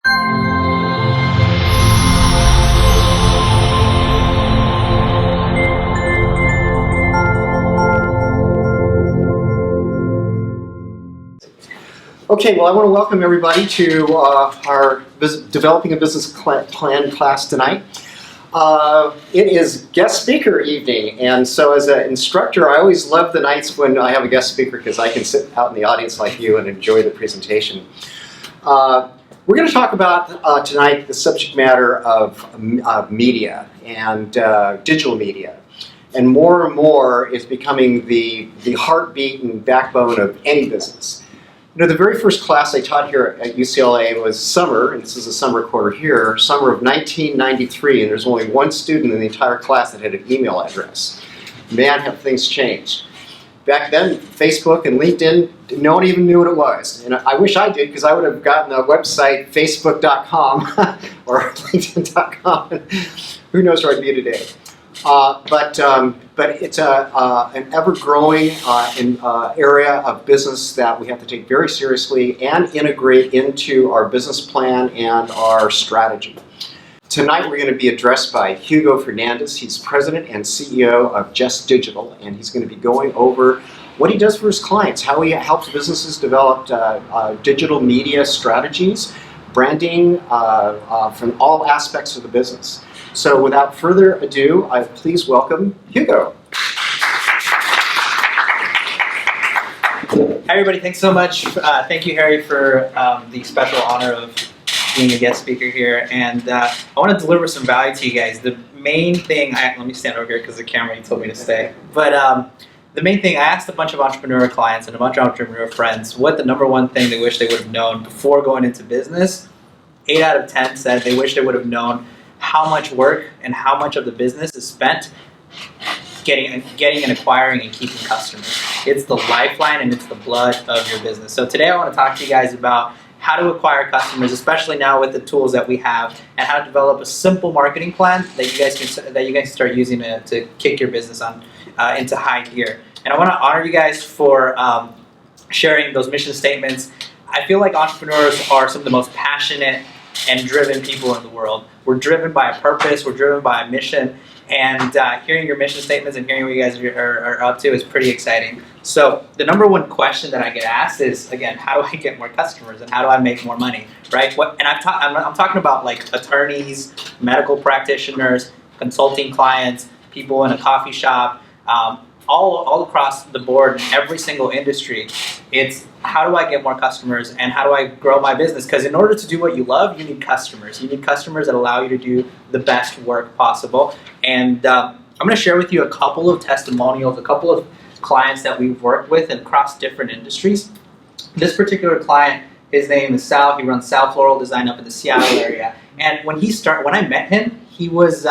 Okay, well, I want to welcome everybody to our Developing a Business Plan class tonight. It is guest speaker evening, and so as an instructor, I always love the nights when I have a guest speaker because I can sit out in the audience like you and enjoy the presentation. We're going to talk about tonight the subject matter of media and digital media. And more is becoming the heartbeat and backbone of any business. You know, the very first class I taught here at UCLA was summer, and this is a summer quarter here, summer of 1993, and there's only one student in the entire class that had an email address. Man, have things changed. Back then, Facebook and LinkedIn, no one even knew what it was. And I wish I did, because I would have gotten a website, facebook.com or linkedin.com. Who knows where I'd be today. But it's an ever-growing area of business that we have to take very seriously and integrate into our business plan and our strategy. Tonight we're going to be addressed by Hugo Fernandez. He's president and CEO of Just Digital, and he's going to be going over what he does for his clients, how he helps businesses develop digital media strategies, branding from all aspects of the business. So without further ado, please welcome Hugo. Hi everybody, thanks so much. Thank you, Harry, for the special honor of being a guest speaker here. And I want to deliver some value to you guys. The main thing, let me stand over here because the camera, you told me to stay. But the main thing, I asked a bunch of entrepreneur clients and a bunch of entrepreneur friends what the number one thing they wish they would have known before going into business. 8 out of 10 said they wish they would have known how much work and how much of the business is spent getting and acquiring and keeping customers. It's the lifeline and it's the blood of your business. So today I want to talk to you guys about how to acquire customers, especially now with the tools that we have, and how to develop a simple marketing plan that you guys can start using to kick your business on into high gear. And I want to honor you guys for sharing those mission statements. I feel like entrepreneurs are some of the most passionate and driven people in the world. We're driven by a purpose, we're driven by a mission, and hearing your mission statements and hearing what you guys are up to is pretty exciting. So the number one question that I get asked is, again, how do I get more customers and how do I make more money, right? I'm talking about like attorneys, medical practitioners, consulting clients, people in a coffee shop, all across the board in every single industry. It's how do I get more customers and how do I grow my business? Because in order to do what you love, you need customers. You need customers that allow you to do the best work possible. And I'm going to share with you a couple of testimonials, a couple of clients that we've worked with across different industries. This particular client, his name is Sal. He runs Sal Floral Design up in the Seattle area. And when I met him, he was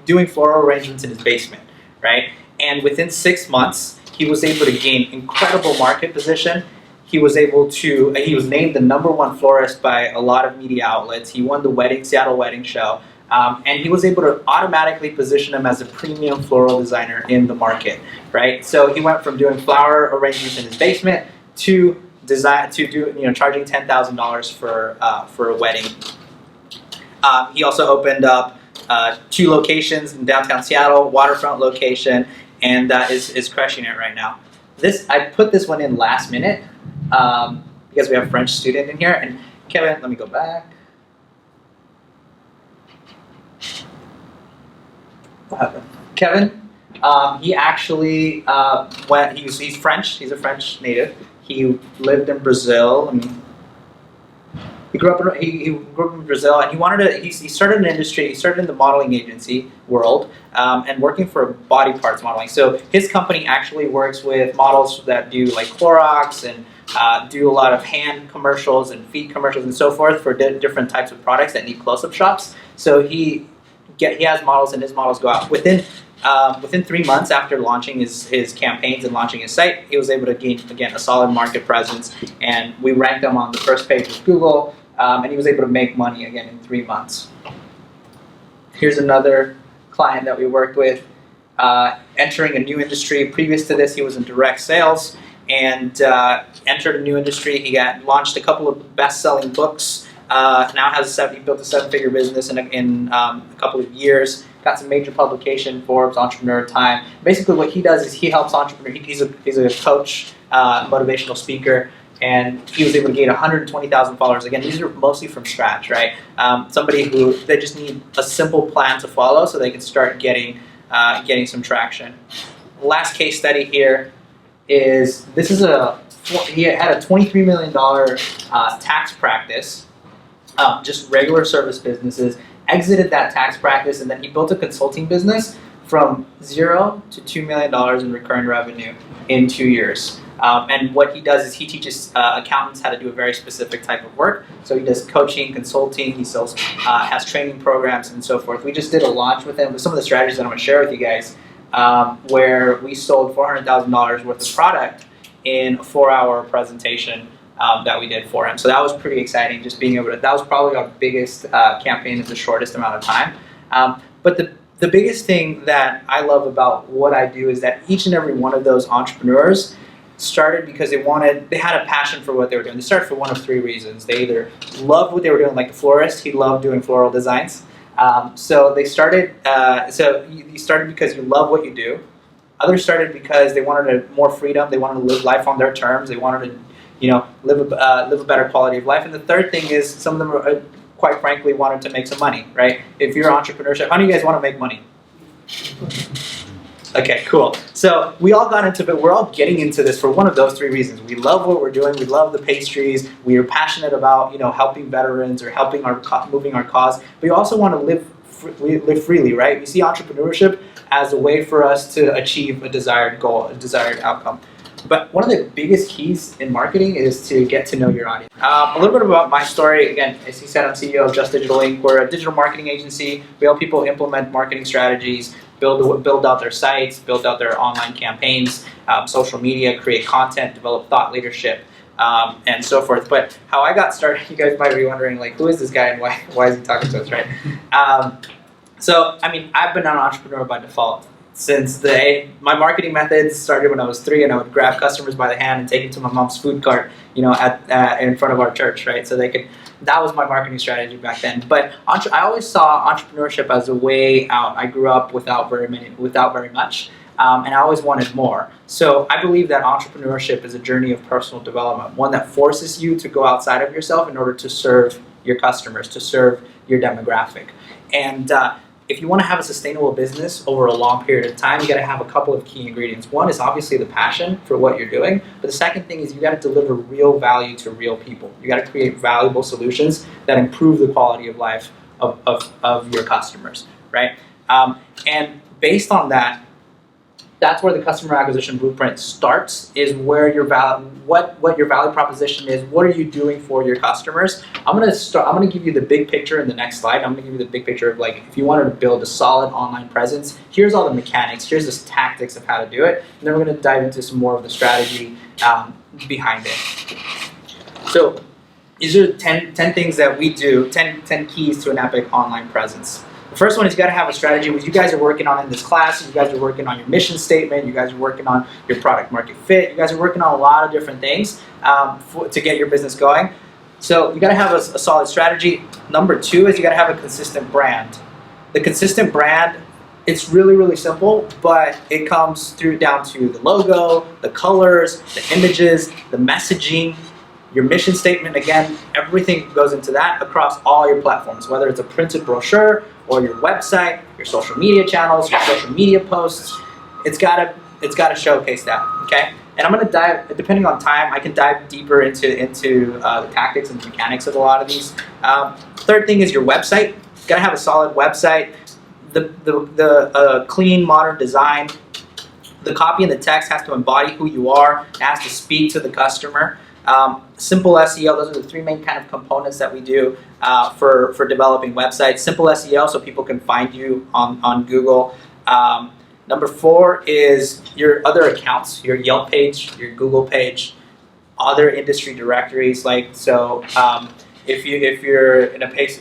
doing floral arrangements in his basement, right? And within 6 months, he was able to gain incredible market position. He was named the #1 florist by a lot of media outlets. He won the Seattle Wedding Show. And he was able to automatically position him as a premium floral designer in the market, right? So he went from doing flower arrangements in his basement to charging $10,000 for a wedding. He also opened up 2 locations in downtown Seattle, waterfront location, and is crushing it right now. I put this one in last minute because we have a French student in here. And Kevin, let me go back. What happened? Kevin, he actually he's French. He's a French native. He lived in Brazil. He grew up in Brazil, and he started an industry. He started in the modeling agency world and working for body parts modeling. So his company actually works with models that do like Clorox and do a lot of hand commercials and feet commercials and so forth for different types of products that need close-up shots. So he has models, and his models go out within 3 months after launching his campaigns and launching his site. He was able to gain, again, a solid market presence, and we ranked him on the first page of Google, and he was able to make money again in 3 months. Here's another client that we worked with, entering a new industry. Previous to this, he was in direct sales and entered a new industry. He launched a couple of best-selling books Now he built a 7-figure business in a couple of years. Got some major publication, Forbes, Entrepreneur, Time. Basically, what he does is he helps entrepreneurs. He's a coach, motivational speaker, and he was able to gain 120,000 followers. Again, these are mostly from scratch, right? Somebody who they just need a simple plan to follow so they can start getting some traction. Last case study here is he had a $23 million tax practice, just regular service businesses. Exited that tax practice, and then he built a consulting business from 0 to $2 million in recurring revenue in 2 years. And what he does is he teaches accountants how to do a very specific type of work. So he does coaching, consulting, he sells, has training programs, and so forth. We just did a launch with him with some of the strategies that I'm going to share with you guys, where we sold $400,000 worth of product in a 4-hour presentation that we did for him. So that was pretty exciting, just being able to, that was probably our biggest campaign in the shortest amount of time. But the biggest thing that I love about what I do is that each and every one of those entrepreneurs started because they had a passion for what they were doing. They started for one of 3 reasons. They either loved what they were doing, like the florist, he loved doing floral designs. So they started, you started because you love what you do. Others started because they wanted more freedom, they wanted to live life on their terms, they wanted to live a better quality of life. And the third thing is some of them quite frankly wanted to make some money, right? If you're entrepreneurship, how do you guys want to make money? Okay, cool. So we all got into it. We're all getting into this for one of those 3 reasons. We love what we're doing. We love the pastries. We are passionate about helping veterans or helping moving our cause. But we also want to live freely, right? We see entrepreneurship as a way for us to achieve a desired goal, a desired outcome. But one of the biggest keys in marketing is to get to know your audience. A little bit about my story. Again, as he said, I'm CEO of Just Digital Inc. We're a digital marketing agency. We help people implement marketing strategies, build out their sites, build out their online campaigns, social media, create content, develop thought leadership, and so forth. But how I got started, you guys might be wondering, like, who is this guy and why is he talking to us, right? So, I mean, I've been an entrepreneur by default. Since my marketing methods started when I was 3, and I would grab customers by the hand and take them to my mom's food cart, in front of our church, right? So that was my marketing strategy back then. But I always saw entrepreneurship as a way out. I grew up without very much, and I always wanted more. So I believe that entrepreneurship is a journey of personal development, one that forces you to go outside of yourself in order to serve your customers, to serve your demographic. And if you want to have a sustainable business over a long period of time, you got to have a couple of key ingredients. One is obviously the passion for what you're doing, but the second thing is you got to deliver real value to real people. You got to create valuable solutions that improve the quality of life of your customers, right? And based on that, that's where the customer acquisition blueprint starts, is where your what your value proposition is. What are you doing for your customers? I'm gonna give you the big picture in the next slide. I'm gonna give you the big picture of, like, if you wanted to build a solid online presence, here's all the mechanics, here's the tactics of how to do it, and then we're gonna dive into some more of the strategy behind it. So these are 10 things that we do, 10 keys to an epic online presence. The first one is you got to have a strategy, which you guys are working on in this class. You guys are working on your mission statement. You guys are working on your product market fit. You guys are working on a lot of different things to get your business going. So you got to have a solid strategy. Number 2 is you got to have a consistent brand. The consistent brand, it's really, really simple, but it comes down to the logo, the colors, the images, the messaging, your mission statement. Again, everything goes into that across all your platforms, whether it's a printed brochure or your website, your social media channels, your social media posts. It's gotta showcase that, okay? And I'm gonna dive, depending on time, I can dive deeper into the tactics and the mechanics of a lot of these. Third thing is your website. You gotta have a solid website, the clean, modern design. The copy and the text has to embody who you are. It has to speak to the customer. Simple SEO, those are the 3 main kind of components that we do for developing websites. Simple SEO, so people can find you on Google. Number 4 is your other accounts, your Yelp page, your Google page, other industry directories. Like, so if you're in a place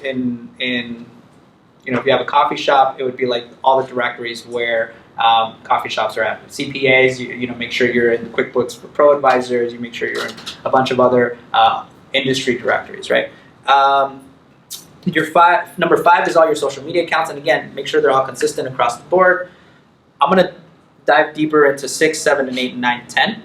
if you have a coffee shop, it would be like all the directories where coffee shops are at. CPAs, you make sure you're in QuickBooks for Pro Advisors. You make sure you're in a bunch of other industry directories, right? Number 5 is all your social media accounts, and again, make sure they're all consistent across the board. I'm gonna dive deeper into 6, 7, and 8, and 9, and 10.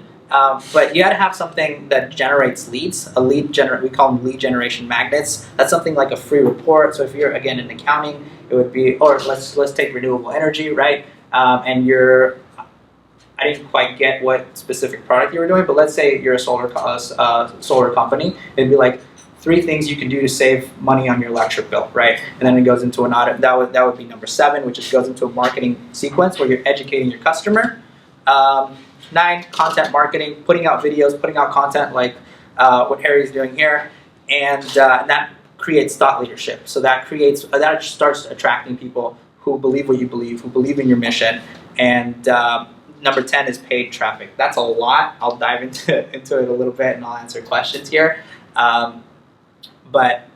But you gotta have something that generates leads. We call them lead generation magnets. That's something like a free report. So if you're, again, in accounting, it would be, or let's take renewable energy, right? And I didn't quite get what specific product you were doing, but let's say you're a solar company. It'd be like 3 things you can do to save money on your electric bill, right? And then it goes into an audit. That would be number 7, which just goes into a marketing sequence where you're educating your customer. 9, content marketing, putting out videos, putting out content like what Harry's doing here, and that creates thought leadership. So that starts attracting people who believe what you believe, who believe in your mission, and number 10 is paid traffic. That's a lot. I'll dive into it a little bit, and I'll answer questions here. But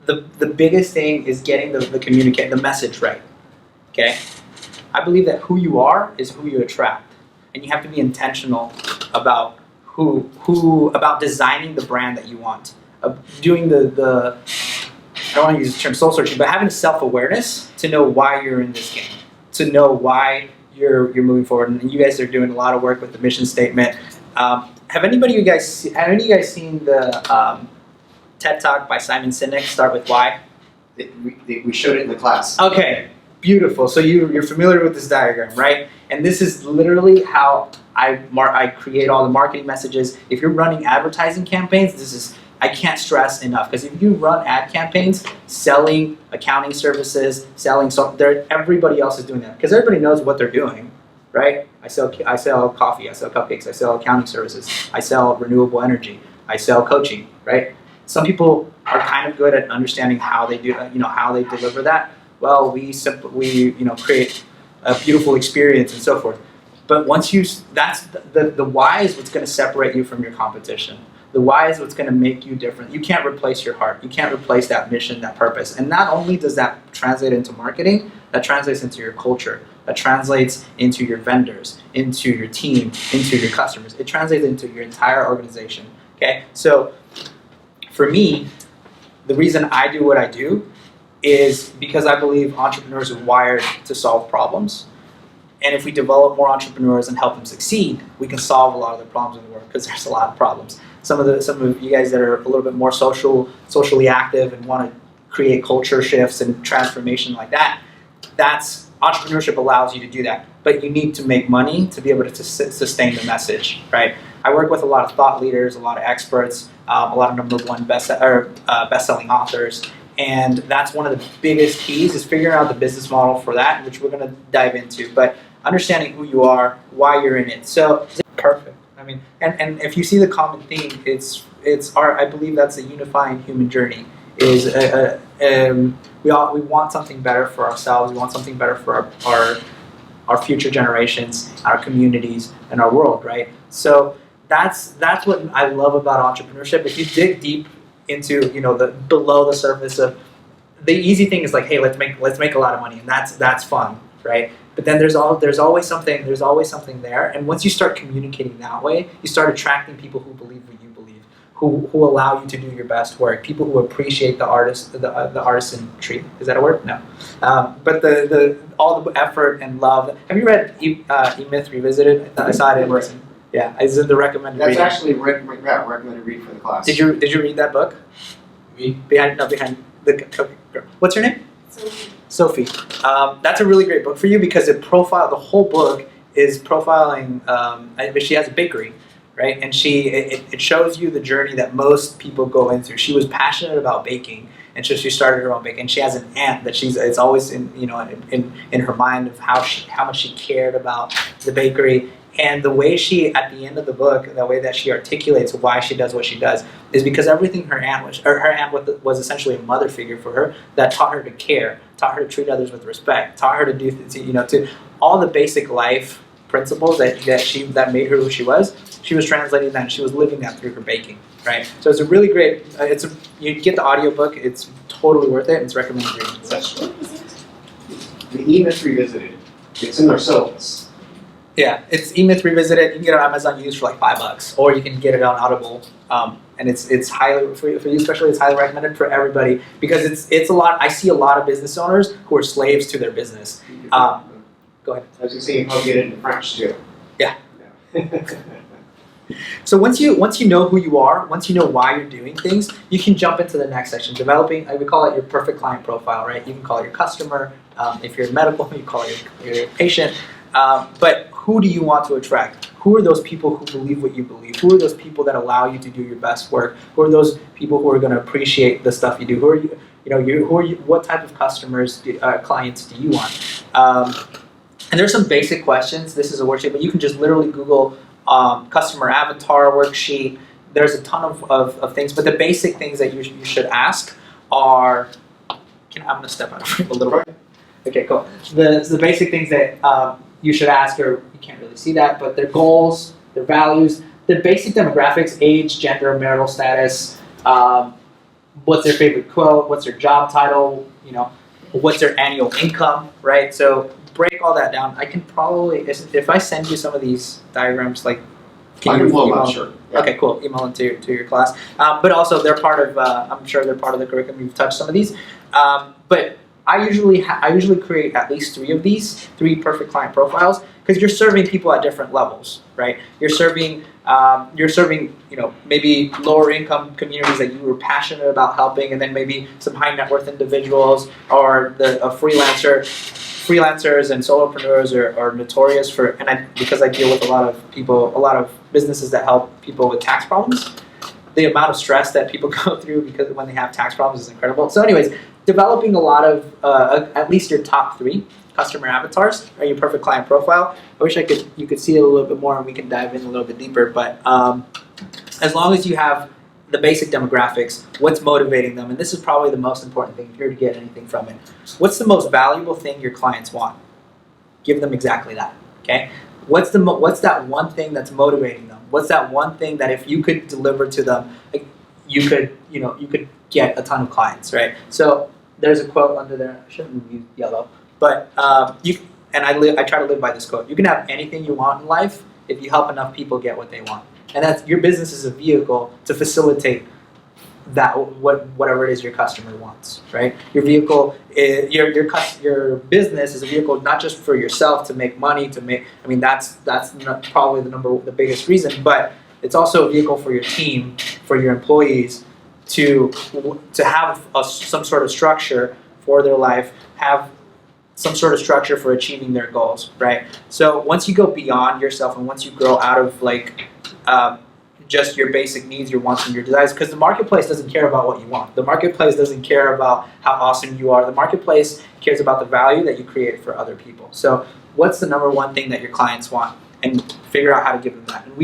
the biggest thing is getting the message right. Okay, I believe that who you are is who you attract, and you have to be intentional about about designing the brand that you want, doing the I don't want to use the term soul searching, but having self-awareness to know why you're in this game, to know why you're moving forward. And you guys are doing a lot of work with the mission statement. Have any of you guys seen the TED Talk by Simon Sinek, Start With Why? We showed it in the class. Okay, beautiful. So you're familiar with this diagram, right? And this is literally how I create all the marketing messages. If you're running advertising campaigns, I can't stress enough, because if you run ad campaigns selling accounting services, everybody else is doing that, because everybody knows what they're doing, right? I sell coffee, I sell cupcakes, I sell accounting services, I sell renewable energy, I sell coaching, right? Some people are kind of good at understanding how they do, how they deliver that. Well, we create a beautiful experience and so forth. But that's the why is what's going to separate you from your competition. The why is what's going to make you different. You can't replace your heart. You can't replace that mission, that purpose. And not only does that translate into marketing, that translates into your culture. That translates into your vendors, into your team, into your customers. It translates into your entire organization. Okay? So for me, the reason I do what I do is because I believe entrepreneurs are wired to solve problems. And if we develop more entrepreneurs and help them succeed, we can solve a lot of the problems in the world, because there's a lot of problems. Some of you guys that are a little bit more socially active and want to create culture shifts and transformation like that, entrepreneurship allows you to do that. But you need to make money to be able to sustain the message, right? I work with a lot of thought leaders, a lot of experts, a lot of #1 best-selling authors. And that's one of the biggest keys, is figuring out the business model for that, which we're going to dive into. But understanding who you are, why you're in it. So perfect. I mean, and if you see the common theme, I believe that's a unifying human journey. Is we want something better for ourselves. We want something better for our future generations, our communities, and our world, right? So that's what I love about entrepreneurship. If you dig deep into the below the surface of the easy thing is like, hey, let's make a lot of money, and that's fun, right? But then there's always something there, and once you start communicating that way, you start attracting people who believe what you believe, who allow you to do your best work, people who appreciate the artisanry. Is that a word? No. But all the effort and love. Have you read E-Myth Revisited? I saw it in person. Yeah, it's in the recommended reading. That's actually recommended read for the class. Did you read that book? Me? Behind the girl. What's her name? Sophie. That's a really great book for you, because the whole book is profiling. She has a bakery, right? And it shows you the journey that most people go into. She was passionate about baking, and so she started her own bakery. And she has an aunt that it's always in her mind of how much she cared about the bakery. And the way at the end of the book, the way that she articulates why she does what she does, is because everything her aunt was essentially a mother figure for her, that taught her to care, taught her to treat others with respect, taught her to do to all the basic life principles that made her who she was. She was translating that, and she was living that through her baking, right? So it's a really great. You get the audiobook. It's totally worth it, and it's recommended reading. So. The E-Myth Revisited. It's in their syllabus. Yeah, it's E-Myth Revisited. You can get it on Amazon used for like $5, or you can get it on Audible. And it's highly for you especially. It's highly recommended for everybody because it's a lot. I see a lot of business owners who are slaves to their business. Go ahead. I was going to say, I'll get it in French too. Yeah. So once you know who you are, once you know why you're doing things, you can jump into the next section. Developing, we call it your perfect client profile, right? You can call it your customer. If you're medical, you call it your patient. But who do you want to attract? Who are those people who believe what you believe? Who are those people that allow you to do your best work? Who are those people who are going to appreciate the stuff you do? Who are you? Who are you? What type of customers, clients do you want? And there's some basic questions. This is a worksheet, but you can just literally Google customer avatar worksheet. There's a ton of things, but the basic things that you should ask are. I'm going to step out of a little bit. Okay, cool. The basic things that you should ask, or you can't really see that, but their goals, their values, their basic demographics, age, gender, marital status, what's their favorite quote, what's their job title, what's their annual income, right? So break all that down. I can probably, if I send you some of these diagrams, like, can you email? Sure. Yeah. Okay, cool. Email them to your class. But also, they're part of. I'm sure they're part of the curriculum. You've touched some of these, but I usually create at least 3 of these, 3 perfect client profiles, because you're serving people at different levels, right? You're serving maybe lower income communities that you were passionate about helping, and then maybe some high net worth individuals, or freelancers and solopreneurs are notorious for, because I deal with a lot of businesses that help people with tax problems. The amount of stress that people go through because when they have tax problems is incredible. So anyways, developing a lot of, at least your top 3 customer avatars or your perfect client profile. I wish you could see it a little bit more and we can dive in a little bit deeper, but as long as you have the basic demographics, what's motivating them, and this is probably the most important thing if you're to get anything from it. What's the most valuable thing your clients want? Give them exactly that, okay? What's that one thing that's motivating them? What's that one thing that if you could deliver to them, you could get a ton of clients, right? So there's a quote under there. I shouldn't have used yellow, but I try to live by this quote. You can have anything you want in life if you help enough people get what they want, and that's your business is a vehicle to facilitate that whatever it is your customer wants, right? Your vehicle, your business is a vehicle not just for yourself to make money, that's probably the biggest reason, but it's also a vehicle for your team, for your employees to have some sort of structure for their life, have some sort of structure for achieving their goals, right? So once you go beyond yourself and once you grow out of just your basic needs, your wants, and your desires, because the marketplace doesn't care about what you want. The marketplace doesn't care about how awesome you are. The marketplace cares about the value that you create for other people. So what's the number one thing that your clients want? And figure out how to give them that. And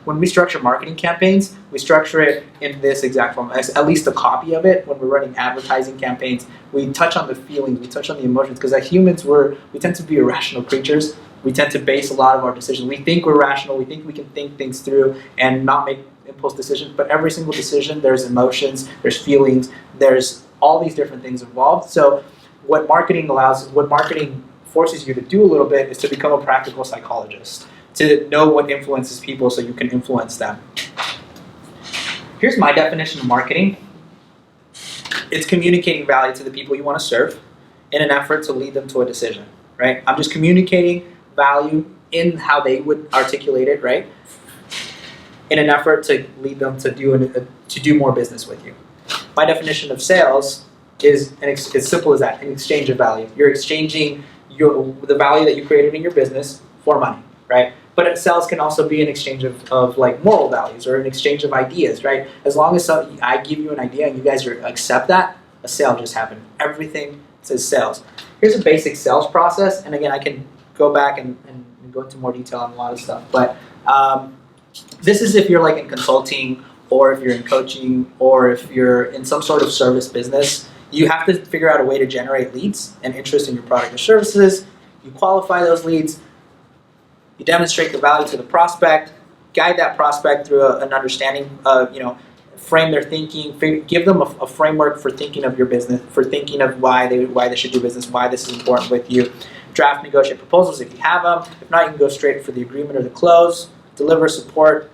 when we structure marketing campaigns, we structure it in this exact form, at least a copy of it. When we're running advertising campaigns, we touch on the feelings, we touch on the emotions, because as humans, we tend to be irrational creatures. We tend to base a lot of our decisions. We think we're rational. We think we can think things through and not make impulse decisions. But every single decision, there's emotions, there's feelings, there's all these different things involved. So what marketing forces you to do a little bit is to become a practical psychologist, to know what influences people so you can influence them. Here's my definition of marketing. It's communicating value to the people you want to serve in an effort to lead them to a decision, right? I'm just communicating value in how they would articulate it, right? In an effort to lead them to do more business with you. My definition of sales is as simple as that, an exchange of value. You're exchanging the value that you created in your business for money, right? But sales can also be an exchange of like moral values or an exchange of ideas, right? As long as I give you an idea and you guys accept that, a sale just happened. Everything says sales. Here's a basic sales process, and again, I can go back and go into more detail on a lot of stuff, but this is if you're like in consulting or if you're in coaching or if you're in some sort of service business. You have to figure out a way to generate leads and interest in your product or services. You qualify those leads. You demonstrate the value to the prospect, guide that prospect through an understanding of, frame their thinking, give them a framework for thinking of your business, for thinking of why they should do business, why this is important with you. draft, negotiate proposals if you have them. If not, you can go straight for the agreement or the close, deliver support,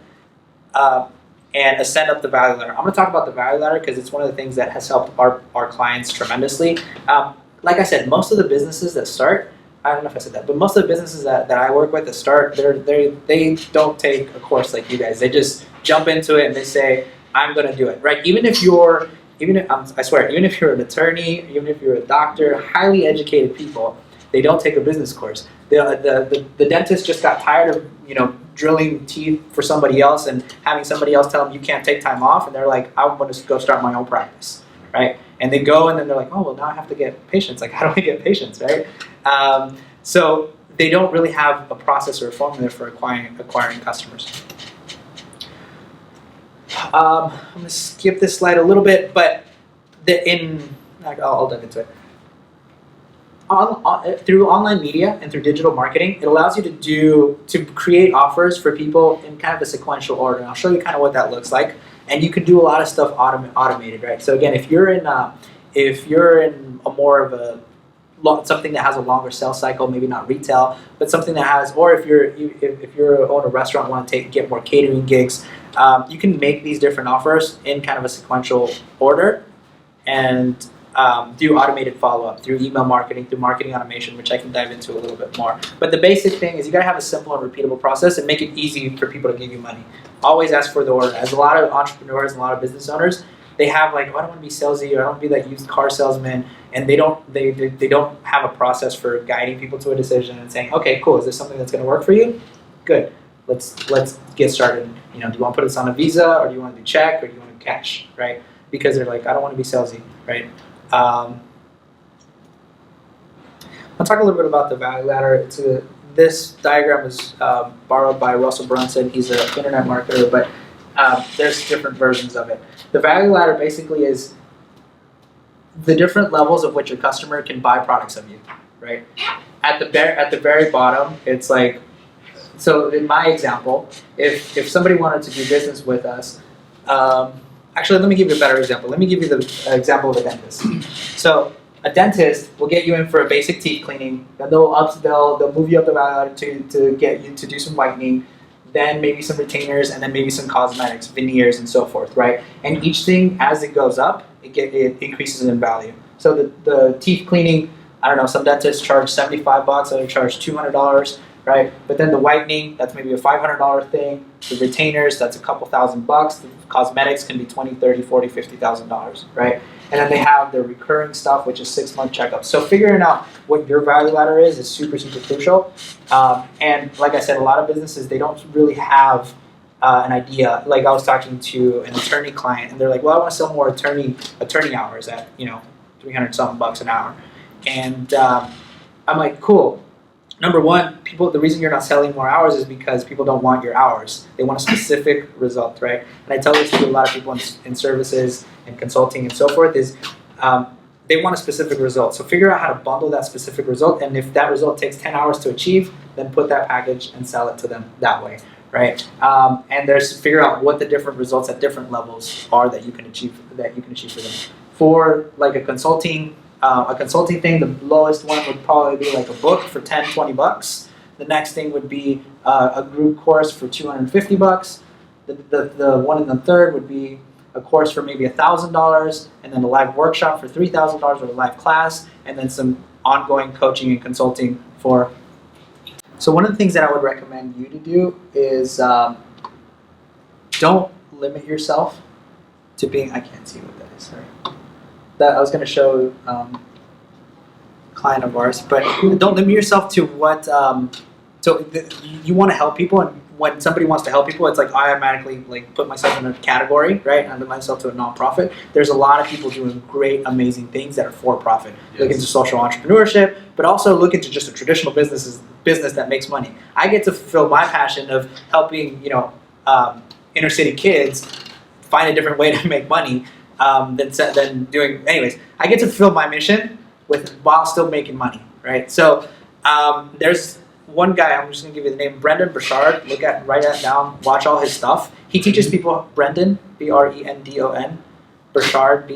and send up the value letter. I'm going to talk about the value letter because it's one of the things that has helped our clients tremendously. Like I said, most of the businesses that start, I don't know if I said that, but most of the businesses that I work with that start, they don't take a course like you guys. They just jump into it and they say, I'm going to do it, right? Even if you're an attorney, even if you're a doctor, highly educated people, they don't take a business course. The dentist just got tired of drilling teeth for somebody else and having somebody else tell them you can't take time off, and they're like, I want to go start my own practice, right? And they go and then they're like, oh well, now I have to get patients. Like, how do I get patients, right? So they don't really have a process or a formula for acquiring customers. I'm going to skip this slide a little bit, but I'll dive into it. Through online media and through digital marketing, it allows you to create offers for people in kind of a sequential order. And I'll show you kind of what that looks like. And you can do a lot of stuff automated, right? So again, if you're in a more of a something that has a longer sales cycle, maybe not retail, but something that has, or if you own a restaurant, want to get more catering gigs, you can make these different offers in kind of a sequential order, and do automated follow-up through email marketing, through marketing automation, which I can dive into a little bit more. But the basic thing is you gotta have a simple and repeatable process and make it easy for people to give you money. Always ask for the order. As a lot of entrepreneurs and a lot of business owners, they have like, oh, I don't want to be salesy, or I don't want to be that used car salesman, and they don't have a process for guiding people to a decision and saying, okay, cool, is this something that's gonna work for you? Good. Let's get started. Do you want to put this on a Visa, or do you want to do check, or do you want to cash, right? Because they're like, I don't want to be salesy, right? I'll talk a little bit about the value ladder. This diagram is borrowed by Russell Brunson. He's an internet marketer, but there's different versions of it. The value ladder basically is the different levels of which your customer can buy products of you, right? At the very bottom, it's like, so in my example, if somebody wanted to do business with us, actually, let me give you a better example. Let me give you the example of a dentist. So a dentist will get you in for a basic teeth cleaning, then they'll move you up the value ladder to get you to do some whitening, then maybe some retainers, and then maybe some cosmetics, veneers, and so forth, right? And each thing, as it goes up, it increases in value. So the teeth cleaning, I don't know, some dentists charge $75, others charge $200, right? But then the whitening, that's maybe a $500 thing. The retainers, that's a couple $1,000. The cosmetics can be $20, $30, $40, $50,000, right? And then they have the recurring stuff, which is 6-month checkups. So figuring out what your value ladder is super, super crucial. And like I said, a lot of businesses, they don't really have an idea. Like I was talking to an attorney client, and they're like, well, I want to sell more attorney hours at, 300 something bucks an hour. And I'm like, cool. Number one, the reason you're not selling more hours is because people don't want your hours. They want a specific result, right? And I tell this to a lot of people in services and consulting and so forth is they want a specific result. So figure out how to bundle that specific result, and if that result takes 10 hours to achieve, then put that package and sell it to them that way, right? And figure out what the different results at different levels are that you can achieve for them. For like a consulting thing, the lowest one would probably be like a book for $10, $20. The next thing would be a group course for $250. The one in the third would be a course for maybe $1,000, and then a live workshop for $3,000 or a live class, and then some ongoing coaching and consulting for. So one of the things that I would recommend you to do is don't limit yourself to being. I can't see what that is. Sorry. That I was going to show client of ours, but don't limit yourself to what. You want to help people, and when somebody wants to help people, it's like I automatically like put myself in a category, right? And limit myself to a nonprofit. There's a lot of people doing great, amazing things that are for profit. Yes. Look into social entrepreneurship, but also look into just a traditional business that makes money. I get to fulfill my passion of helping inner city kids find a different way to make money. Than doing, anyways, I get to fulfill my mission while still making money, right? So there's one guy, I'm just gonna give you the name, Brendan Burchard. Write that down, watch all his stuff. He teaches people, Brendan, Brendon, Burchard, Burchard.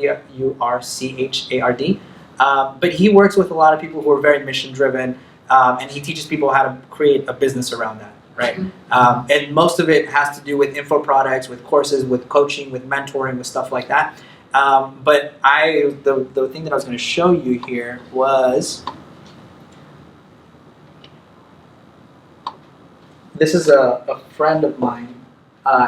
But he works with a lot of people who are very mission driven, and he teaches people how to create a business around that, right? And most of it has to do with info products, with courses, with coaching, with mentoring, with stuff like that. But the thing that I was going to show you here was, this is a friend of mine.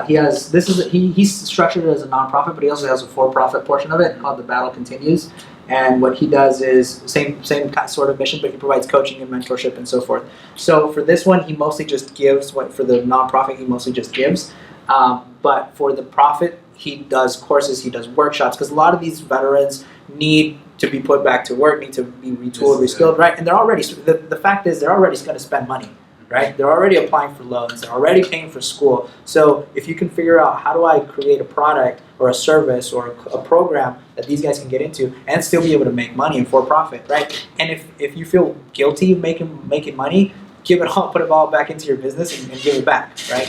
He's structured it as a nonprofit, but he also has a for-profit portion of it called The Battle Continues. And what he does is same sort of mission, but he provides coaching and mentorship and so forth. So for this one, he mostly just gives. For the nonprofit, he mostly just gives. But for the profit, he does courses, he does workshops, because a lot of these veterans need to be put back to work, need to be retooled, reskilled, right? And they're already, the fact is they're already going to spend money, right? They're already applying for loans, they're already paying for school. So if you can figure out how do I create a product or a service or a program that these guys can get into and still be able to make money and for profit, right? And if you feel guilty of making money, give it all, put it all back into your business and give it back, right?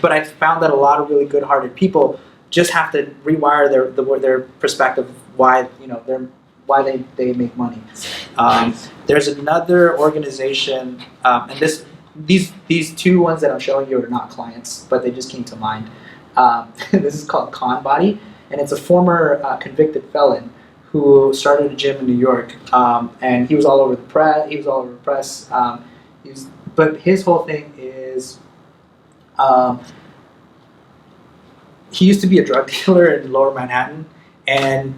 But I found that a lot of really good-hearted people just have to rewire their perspective of why they make money. There's another organization, and these two ones that I'm showing you are not clients, but they just came to mind. This is called Conbody, and it's a former convicted felon who started a gym in New York, and he was all over the press. But his whole thing is, he used to be a drug dealer in Lower Manhattan, and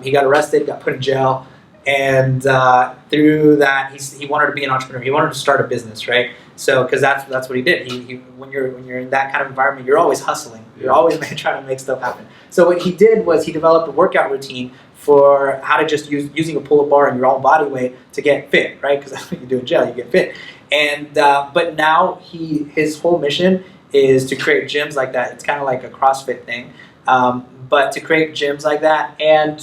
he got arrested, got put in jail, and through that, he wanted to be an entrepreneur. He wanted to start a business, right? So, because that's what he did. When you're in that kind of environment, you're always hustling. You're always trying to make stuff happen. So what he did was he developed a workout routine for how to just using a pull-up bar and your own body weight to get fit, right? Because that's what you do in jail, you get fit. And but now his whole mission is to create gyms like that. It's kind of like a CrossFit thing, but to create gyms like that, and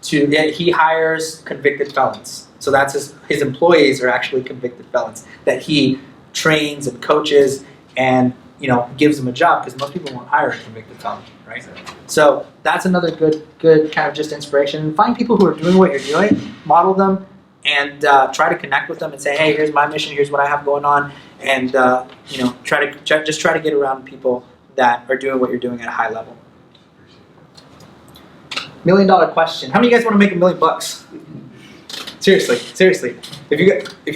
he hires convicted felons. So that's his employees are actually convicted felons that he trains and coaches and gives them a job, because most people won't hire a convicted felon, right? So that's another good kind of just inspiration. Find people who are doing what you're doing, model them, and try to connect with them and say, hey, here's my mission, here's what I have going on, and try to get around people that are doing what you're doing at a high level. $1 million question. How many of you guys want to make $1 million? Seriously. If you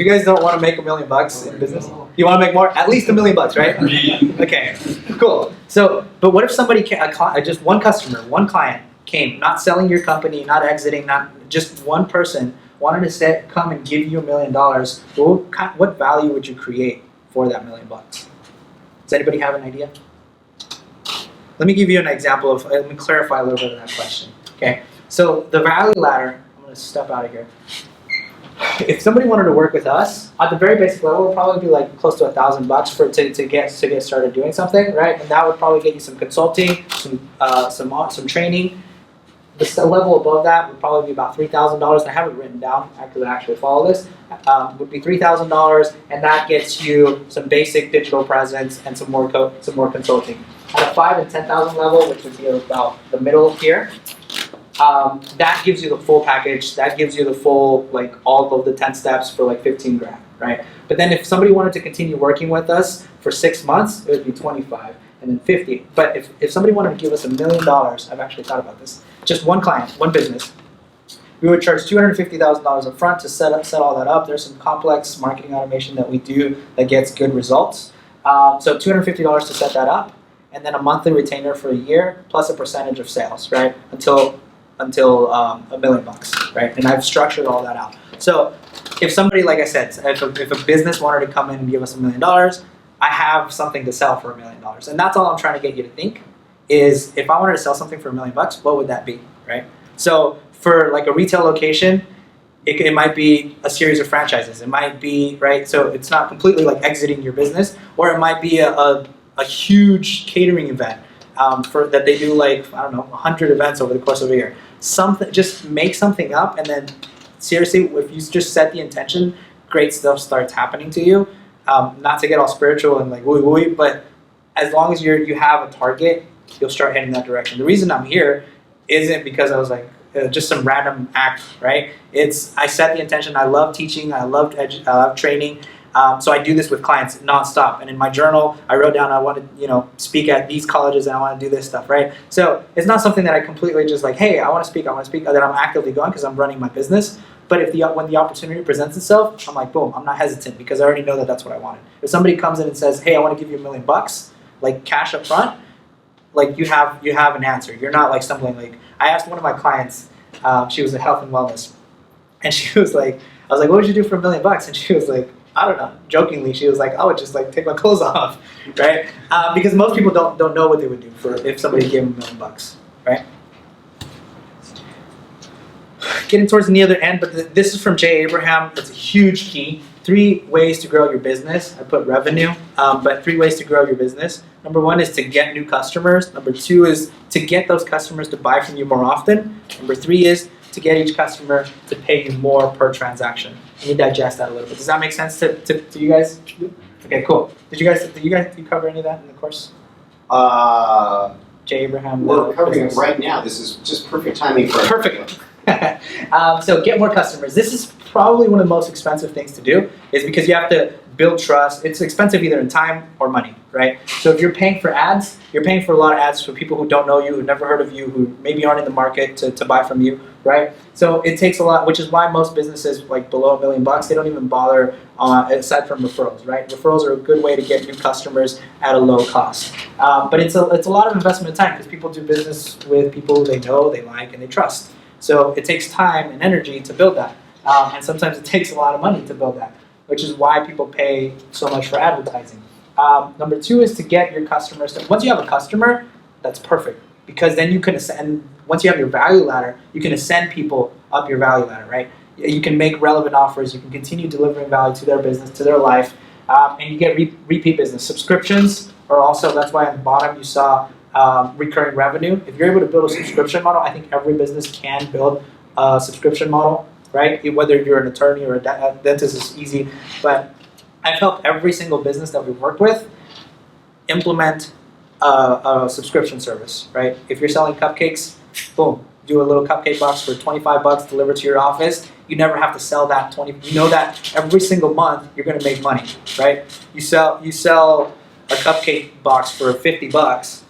guys don't want to make $1 million in business, you want to make more? At least $1 million, right? Okay, cool. So, but what if somebody, just one customer, one client came, not selling your company, not exiting, not just one person, wanted to come and give you $1 million, what value would you create for that $1 million? Does anybody have an idea? Let me give you an example let me clarify a little bit of that question. Okay, so the value ladder, I'm going to step out of here. If somebody wanted to work with us, at the very basic level, it would probably be like close to $1,000 to get started doing something, right? And that would probably get you some consulting, some training. The level above that would probably be about $3,000. I have it written down because I actually follow this. Would be $3,000, and that gets you some basic digital presence and some more consulting. At a $5,000 and $10,000 level, which would be about the middle here, that gives you the full package. That gives you the full, like all of the 10 steps for like 15 grand, right? But then if somebody wanted to continue working with us for 6 months, it would be 25 and then 50. But if somebody wanted to give us $1 million, I've actually thought about this. Just one client, one business, we would charge $250,000 up front to set all that up. There's some complex marketing automation that we do that gets good results. So $250 to set that up, and then a monthly retainer for a year plus a percentage of sales, right? Until $1 million, right? And I've structured all that out. So if somebody, like I said, if a business wanted to come in and give us $1 million, I have something to sell for $1 million. And that's all I'm trying to get you to think is, if I wanted to sell something for $1 million, what would that be, right? So for like a retail location, it might be a series of franchises. It might be, right? So it's not completely like exiting your business, or it might be a huge catering event that they do, like, I don't know, 100 events over the course of a year. Just make something up, and then seriously, if you just set the intention, great stuff starts happening to you. Not to get all spiritual and like woo-woo, but as long as you have a target, you'll start heading that direction. The reason I'm here isn't because I was like, just some random act, right? I set the intention. I love teaching. I love training. So I do this with clients nonstop. And in my journal, I wrote down I want to, speak at these colleges and I want to do this stuff, right? So it's not something that I completely just like, hey, I want to speak, that I'm actively going because I'm running my business. But when the opportunity presents itself, I'm like, boom, I'm not hesitant because I already know that that's what I wanted. If somebody comes in and says, hey, I want to give you $1 million, like cash up front, like you have an answer. You're not like stumbling. Like I asked one of my clients, she was in health and wellness, and she was like, I was like, what would you do for $1 million? And she was like, I don't know. Jokingly, she was like, I would just like take my clothes off, right? Because most people don't know what they would do if somebody gave them $1 million, right? Getting towards the other end, but this is from Jay Abraham. It's a huge key. 3 ways to grow your business. I put revenue, but 3 ways to grow your business. Number 1 is to get new customers. Number 2 is to get those customers to buy from you more often. Number 3 is to get each customer to pay you more per transaction. Let me digest that a little bit. Does that make sense to you guys? Okay, cool. Did you cover any of that in the course? Jay Abraham. We're covering it right now. This is just perfect timing for perfect. So get more customers. This is probably one of the most expensive things to do, is because you have to build trust. It's expensive either in time or money, right? So if you're paying for ads, you're paying for a lot of ads for people who don't know you, who've never heard of you, who maybe aren't in the market to buy from you, right? So it takes a lot, which is why most businesses like below $1 million, they don't even bother aside from referrals, right? Referrals are a good way to get new customers at a low cost. But it's a lot of investment in time because people do business with people they know, they like, and they trust. So it takes time and energy to build that. And sometimes it takes a lot of money to build that, which is why people pay so much for advertising. Number 2 is to get your customers. Once you have a customer, that's perfect, because then you can ascend. Once you have your value ladder, you can ascend people up your value ladder, right? You can make relevant offers. You can continue delivering value to their business, to their life, and you get repeat business. Subscriptions are also, that's why on the bottom you saw recurring revenue. If you're able to build a subscription model, I think every business can build a subscription model, right? Whether you're an attorney or a dentist is easy, but I've helped every single business that we've worked with implement a subscription service, right? If you're selling cupcakes, boom, do a little cupcake box for $25 delivered to your office. You never have to sell that you know that every single month you're going to make money, right? You sell a cupcake box for $50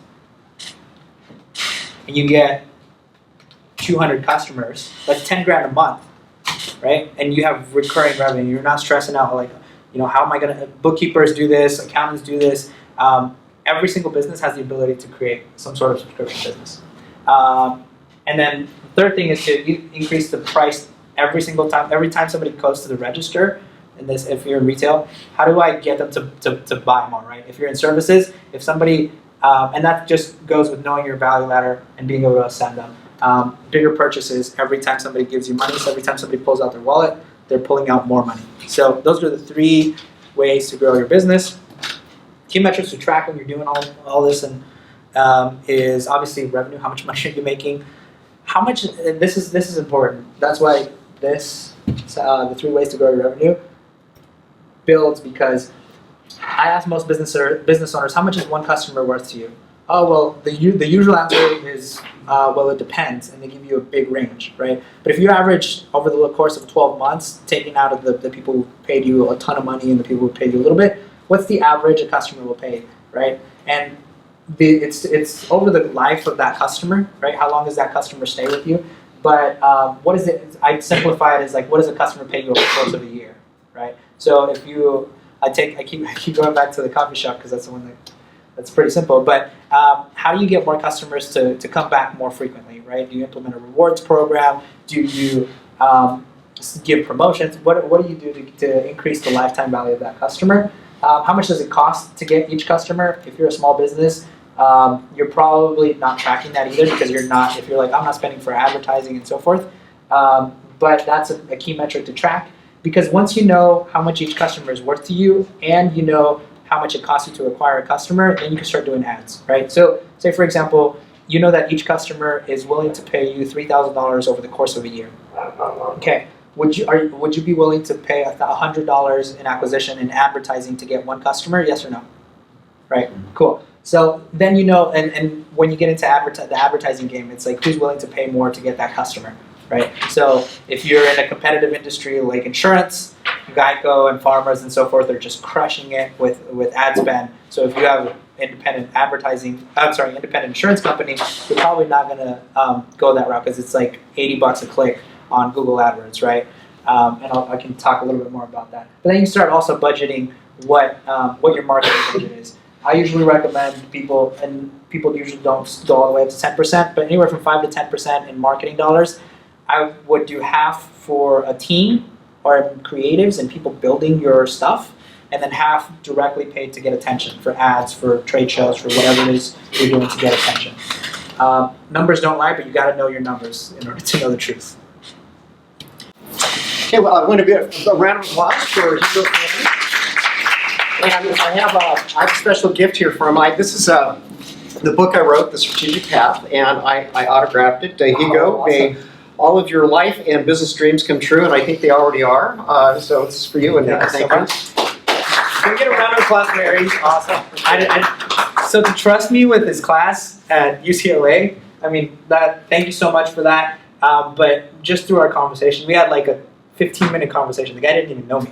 and you get 200 customers. That's 10 grand a month, right? And you have recurring revenue. You're not stressing out like, how am I going to, bookkeepers do this, accountants do this. Every single business has the ability to create some sort of subscription business. And then the third thing is to increase the price every single time. Every time somebody goes to the register, and this, if you're in retail, how do I get them to buy more, right? If you're in services, if somebody, and that just goes with knowing your value ladder and being able to ascend them. Bigger purchases, every time somebody gives you money, so every time somebody pulls out their wallet, they're pulling out more money. So those are the 3 ways to grow your business. Key metrics to track when you're doing all this, and is obviously revenue. How much money are you making? How much? This is important. That's why the 3 ways to grow your revenue builds, because I ask most business owners, how much is one customer worth to you? Oh, well, the usual answer is, well, it depends, and they give you a big range, right? But if you average over the course of 12 months, taking out of the people who paid you a ton of money and the people who paid you a little bit, what's the average a customer will pay, right? And it's over the life of that customer, right? How long does that customer stay with you? But what is it? I simplify it as like, what does a customer pay you over the course of a year, right? So if you, I keep going back to the coffee shop because that's the one that's pretty simple. But how do you get more customers to come back more frequently, right? Do you implement a rewards program? Do you give promotions? What do you do to increase the lifetime value of that customer? How much does it cost to get each customer? If you're a small business, you're probably not tracking that either, because if you're like, I'm not spending for advertising and so forth. But that's a key metric to track, because once you know how much each customer is worth to you, and you know how much it costs you to acquire a customer, then you can start doing ads, right? So say, for example, you know that each customer is willing to pay you $3,000 over the course of a year. Okay. Would you be willing to pay $100 in acquisition and advertising to get one customer? Yes or no? Right. Cool. So then you know, and when you get into the advertising game, it's like who's willing to pay more to get that customer, right? So if you're in a competitive industry like insurance, Geico and farmers and so forth are just crushing it with ad spend. So if you have an independent insurance company, you're probably not going to go that route because it's like $80 a click on Google AdWords, right? And I can talk a little bit more about that. But then you start also budgeting what your marketing budget is. I usually recommend people, and people usually don't go all the way up to 10%, but anywhere from 5 to 10% in marketing dollars. I would do half for a team or creatives and people building your stuff, and then half directly paid to get attention for ads, for trade shows, for whatever it is you're doing to get attention. Numbers don't lie, but you got to know your numbers in order to know the truth. Okay, well, I want to give a round of applause for Hugo. And I have a special gift here for him. This is the book I wrote, The Strategic Path, and I autographed it. Hugo, awesome. may all of your life and business dreams come true, and I think they already are. So this is for you, and Thanks thank so you. much. Can we get a round of applause for Harry? Awesome. So to trust me with his class at UCLA, I mean, thank you so much for that. But just through our conversation, we had like a 15-minute conversation. The guy didn't even know me.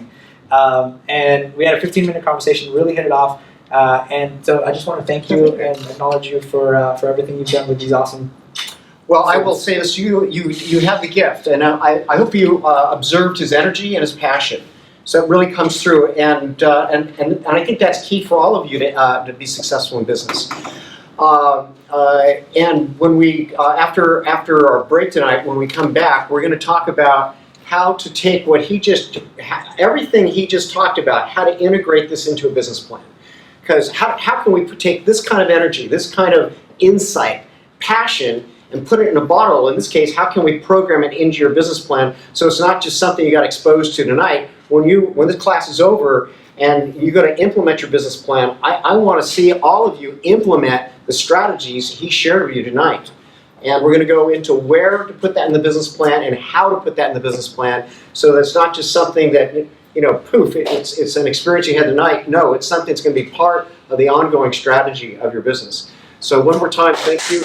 And we had a 15-minute conversation, really hit it off. And so I just want to thank you and acknowledge you for everything you've done with these awesome. Well, I will say this: you have the gift, and I hope you observed his energy and his passion. So it really comes through, and I think that's key for all of you to be successful in business. And when we after our break tonight, when we come back, we're going to talk about how to take everything he just talked about, how to integrate this into a business plan. Because how can we take this kind of energy, this kind of insight, passion, and put it in a bottle? In this case, how can we program it into your business plan so it's not just something you got exposed to tonight? When this class is over and you're going to implement your business plan, I want to see all of you implement the strategies he shared with you tonight. And we're going to go into where to put that in the business plan and how to put that in the business plan so that it's not just something that, poof, it's an experience you had tonight. No, it's something that's going to be part of the ongoing strategy of your business. So one more time, thank you.